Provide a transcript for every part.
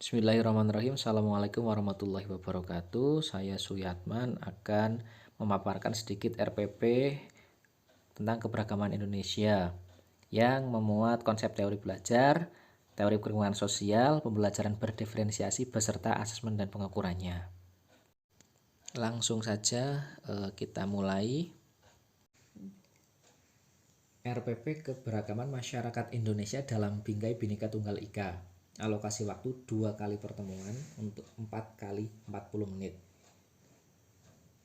Bismillahirrahmanirrahim. Assalamualaikum warahmatullahi wabarakatuh. Saya Suyatman akan memaparkan sedikit RPP tentang keberagaman Indonesia yang memuat konsep teori belajar, teori perkembangan sosial, pembelajaran berdiferensiasi beserta asesmen dan pengukurannya. Langsung saja kita mulai. RPP Keberagaman Masyarakat Indonesia dalam Bingkai Bhinneka Tunggal Ika. Alokasi waktu 2 kali pertemuan untuk 4 kali 40 menit.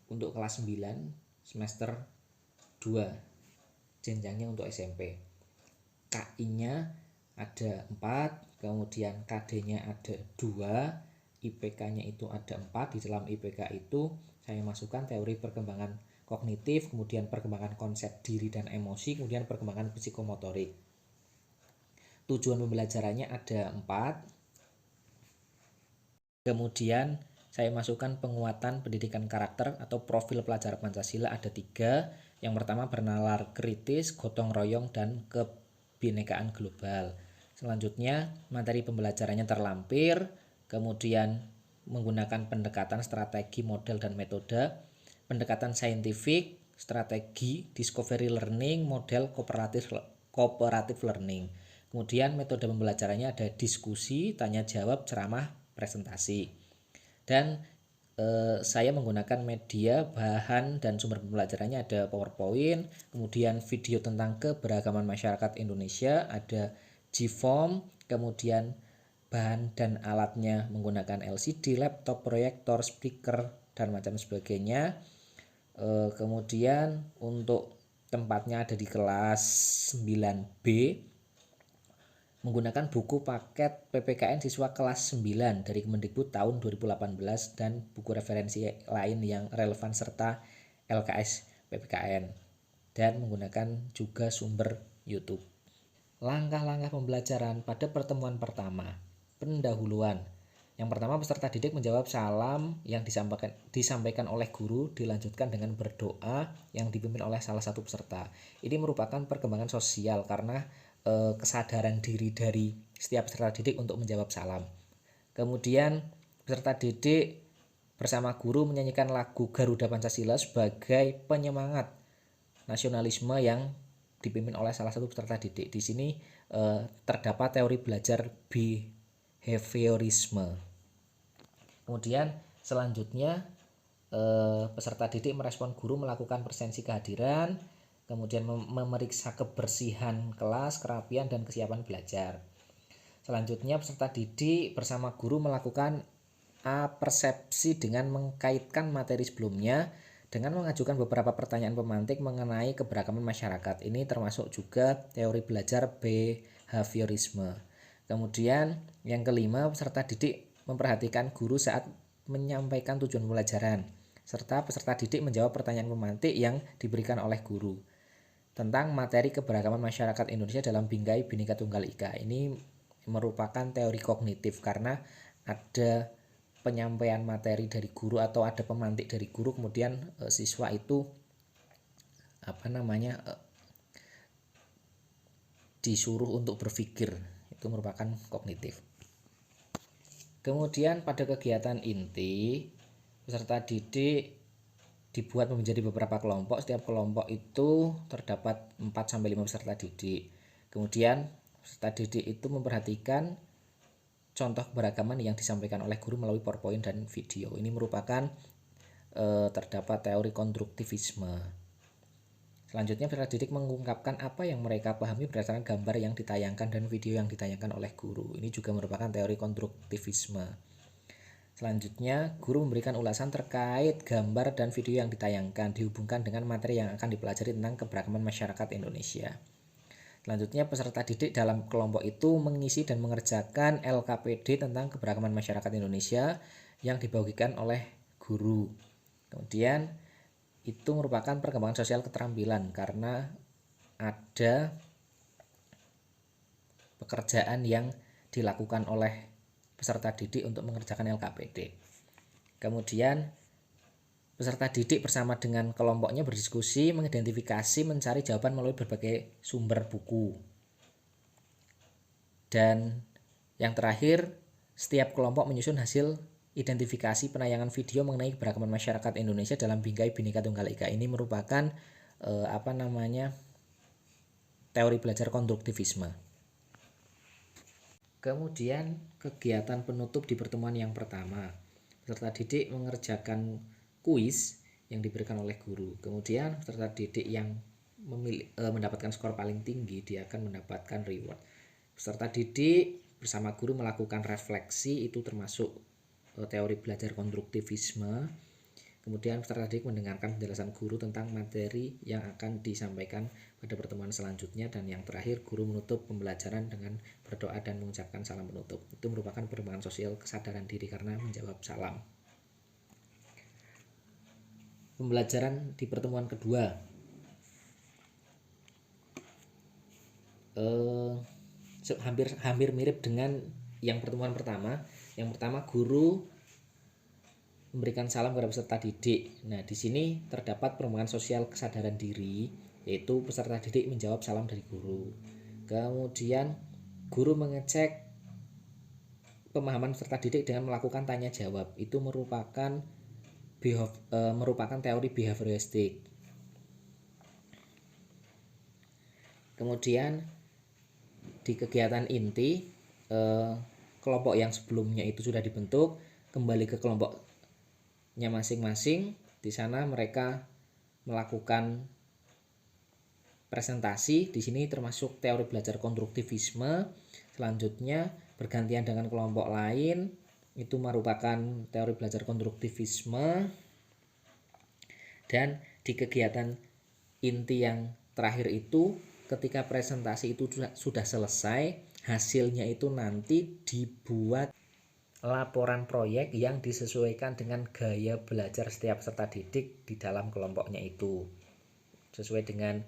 Untuk kelas 9 semester 2, jenjangnya untuk SMP. KI-nya ada 4, kemudian KD-nya ada 2, IPK-nya itu ada 4. Di dalam IPK itu saya masukkan teori perkembangan kognitif, kemudian perkembangan konsep diri dan emosi, kemudian perkembangan psikomotorik. Tujuan pembelajarannya ada 4. Kemudian saya masukkan penguatan pendidikan karakter atau profil pelajar Pancasila ada 3. Yang pertama bernalar kritis, gotong royong, dan kebinekaan global. Selanjutnya materi pembelajarannya terlampir, kemudian menggunakan pendekatan strategi, model, dan metode, pendekatan saintifik, strategi, discovery learning, model cooperative learning. Kemudian metode pembelajarannya ada diskusi, tanya jawab, ceramah, presentasi. Dan saya menggunakan media, bahan, dan sumber pembelajarannya ada PowerPoint, kemudian video tentang keberagaman masyarakat Indonesia, ada GForm, kemudian bahan dan alatnya menggunakan LCD, laptop, proyektor, speaker, dan macam sebagainya. Kemudian untuk tempatnya ada di kelas 9B, menggunakan buku paket PPKN siswa kelas 9 dari Kemendikbud tahun 2018 dan buku referensi lain yang relevan serta LKS PPKN, dan menggunakan juga sumber YouTube. Langkah-langkah pembelajaran pada pertemuan pertama. Pendahuluan. Yang pertama, peserta didik menjawab salam yang disampaikan oleh guru, dilanjutkan dengan berdoa yang dipimpin oleh salah satu peserta. Ini merupakan perkembangan sosial karena kesadaran diri dari setiap peserta didik untuk menjawab salam. Kemudian peserta didik bersama guru menyanyikan lagu Garuda Pancasila sebagai penyemangat nasionalisme yang dipimpin oleh salah satu peserta didik. Di sini terdapat teori belajar behaviorisme. Kemudian selanjutnya peserta didik merespon guru melakukan presensi kehadiran, kemudian memeriksa kebersihan kelas, kerapian, dan kesiapan belajar. Selanjutnya peserta didik bersama guru melakukan persepsi dengan mengkaitkan materi sebelumnya dengan mengajukan beberapa pertanyaan pemantik mengenai keberagaman masyarakat. Ini termasuk juga teori belajar behaviorisme. Kemudian yang kelima, peserta didik memperhatikan guru saat menyampaikan tujuan pembelajaran, serta peserta didik menjawab pertanyaan pemantik yang diberikan oleh guru tentang materi keberagaman masyarakat Indonesia dalam Bingkai Bhinneka Tunggal Ika. Ini merupakan teori kognitif karena ada penyampaian materi dari guru atau ada pemantik dari guru, kemudian siswa itu disuruh untuk berpikir. Itu merupakan kognitif. Kemudian pada kegiatan inti, peserta didik dibuat menjadi beberapa kelompok. Setiap kelompok itu terdapat 4-5 peserta didik. Kemudian peserta didik itu memperhatikan contoh keberagaman yang disampaikan oleh guru melalui PowerPoint dan video. Ini merupakan terdapat teori konstruktivisme. Selanjutnya peserta didik mengungkapkan apa yang mereka pahami berdasarkan gambar yang ditayangkan dan video yang ditayangkan oleh guru. Ini juga merupakan teori konstruktivisme. Selanjutnya, guru memberikan ulasan terkait gambar dan video yang ditayangkan, dihubungkan dengan materi yang akan dipelajari tentang keberagaman masyarakat Indonesia. Selanjutnya, peserta didik dalam kelompok itu mengisi dan mengerjakan LKPD tentang keberagaman masyarakat Indonesia yang dibagikan oleh guru. Kemudian, itu merupakan perkembangan sosial keterampilan karena ada pekerjaan yang dilakukan oleh peserta didik untuk mengerjakan LKPD. Kemudian peserta didik bersama dengan kelompoknya berdiskusi, mengidentifikasi, mencari jawaban melalui berbagai sumber buku. Dan yang terakhir, setiap kelompok menyusun hasil identifikasi penayangan video mengenai keberagaman masyarakat Indonesia dalam Bingkai Bhinneka Tunggal Ika. Ini merupakan teori belajar konstruktivisme. Kemudian kegiatan penutup di pertemuan yang pertama, peserta didik mengerjakan kuis yang diberikan oleh guru. Kemudian peserta didik yang mendapatkan skor paling tinggi, dia akan mendapatkan reward. Peserta didik bersama guru melakukan refleksi, itu termasuk teori belajar konstruktivisme. Kemudian peserta didik mendengarkan penjelasan guru tentang materi yang akan disampaikan pada pertemuan selanjutnya. Dan yang terakhir, guru menutup pembelajaran dengan berdoa dan mengucapkan salam penutup. Itu merupakan perkembangan sosial kesadaran diri karena menjawab salam. Pembelajaran di pertemuan kedua, hampir mirip dengan yang pertemuan pertama. Yang pertama, guru memberikan salam kepada peserta didik. Nah, di sini terdapat perkembangan sosial kesadaran diri, yaitu peserta didik menjawab salam dari guru. Kemudian guru mengecek pemahaman peserta didik dengan melakukan tanya jawab. Itu merupakan teori behavioristik. Kemudian di kegiatan inti, kelompok yang sebelumnya itu sudah dibentuk, kembali ke kelompoknya masing-masing. Di sana mereka melakukan presentasi. Di sini termasuk teori belajar konstruktivisme. Selanjutnya bergantian dengan kelompok lain, itu merupakan teori belajar konstruktivisme. Dan di kegiatan inti yang terakhir itu, ketika presentasi itu sudah selesai, hasilnya itu nanti dibuat laporan proyek yang disesuaikan dengan gaya belajar setiap peserta didik di dalam kelompoknya itu, sesuai dengan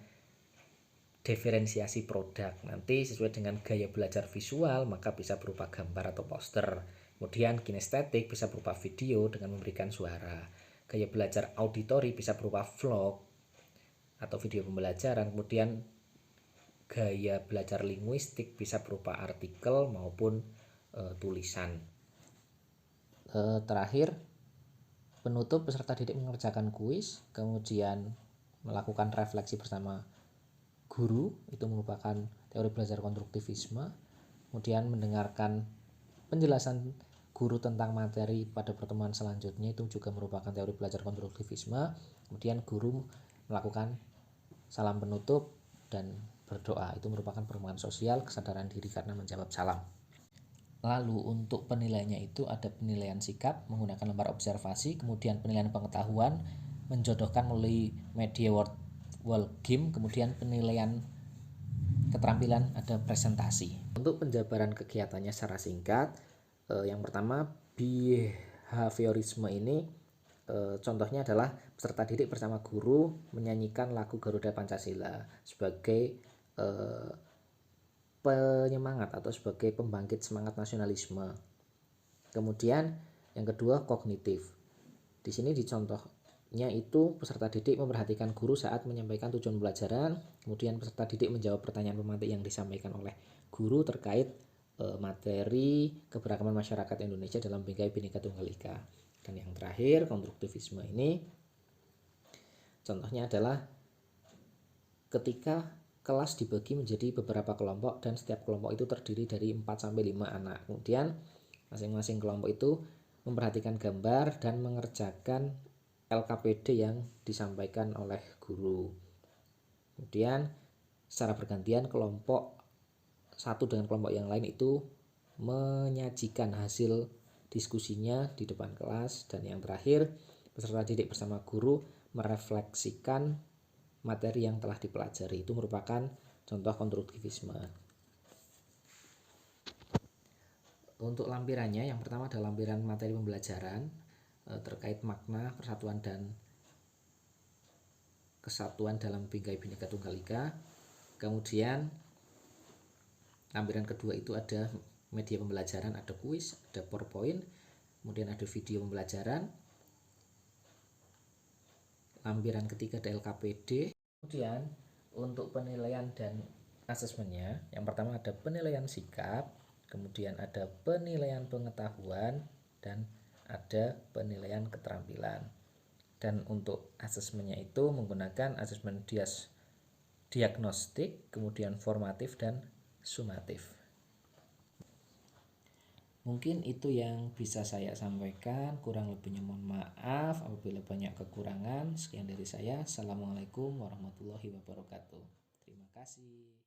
diferensiasi produk. Nanti sesuai dengan gaya belajar visual, maka bisa berupa gambar atau poster. Kemudian kinestetik bisa berupa video dengan memberikan suara. Gaya belajar auditori bisa berupa vlog atau video pembelajaran. Kemudian gaya belajar linguistik bisa berupa artikel maupun tulisan. Terakhir, penutup, peserta didik mengerjakan kuis, kemudian melakukan refleksi bersama guru, itu merupakan teori belajar konstruktivisme. Kemudian mendengarkan penjelasan guru tentang materi pada pertemuan selanjutnya, itu juga merupakan teori belajar konstruktivisme. Kemudian guru melakukan salam penutup dan berdoa, itu merupakan perkembangan sosial kesadaran diri karena menjawab salam. Lalu untuk penilaiannya itu ada penilaian sikap menggunakan lembar observasi, kemudian penilaian pengetahuan menjodohkan melalui media wall game, kemudian penilaian keterampilan ada presentasi. Untuk penjabaran kegiatannya secara singkat, yang pertama, behaviorisme ini contohnya adalah peserta didik bersama guru menyanyikan lagu Garuda Pancasila sebagai penyemangat atau sebagai pembangkit semangat nasionalisme. Kemudian yang kedua, kognitif. Di sini dicontohnya itu peserta didik memperhatikan guru saat menyampaikan tujuan pembelajaran. Kemudian peserta didik menjawab pertanyaan pemantik yang disampaikan oleh guru terkait materi keberagaman masyarakat Indonesia dalam Bingkai Bhinneka Tunggal Ika. Dan yang terakhir, konstruktivisme ini contohnya adalah ketika kelas dibagi menjadi beberapa kelompok dan setiap kelompok itu terdiri dari 4-5 anak. Kemudian masing-masing kelompok itu memperhatikan gambar dan mengerjakan LKPD yang disampaikan oleh guru. Kemudian secara bergantian kelompok satu dengan kelompok yang lain itu menyajikan hasil diskusinya di depan kelas. Dan yang terakhir, peserta didik bersama guru merefleksikan materi yang telah dipelajari. Itu merupakan contoh konstruktivisme. Untuk lampirannya, yang pertama adalah lampiran materi pembelajaran terkait makna persatuan dan kesatuan dalam Bingkai Bhinneka Tunggal Ika. Kemudian lampiran kedua itu ada media pembelajaran, ada kuis, ada PowerPoint, kemudian ada video pembelajaran. Lampiran ketiga ada LKPD. Kemudian untuk penilaian dan asesmennya, yang pertama ada penilaian sikap, kemudian ada penilaian pengetahuan, dan ada penilaian keterampilan. Dan untuk asesmennya itu menggunakan asesmen diagnostik, kemudian formatif dan sumatif. Mungkin itu yang bisa saya sampaikan, kurang lebihnya mohon maaf apabila banyak kekurangan. Sekian dari saya. Assalamualaikum warahmatullahi wabarakatuh. Terima kasih.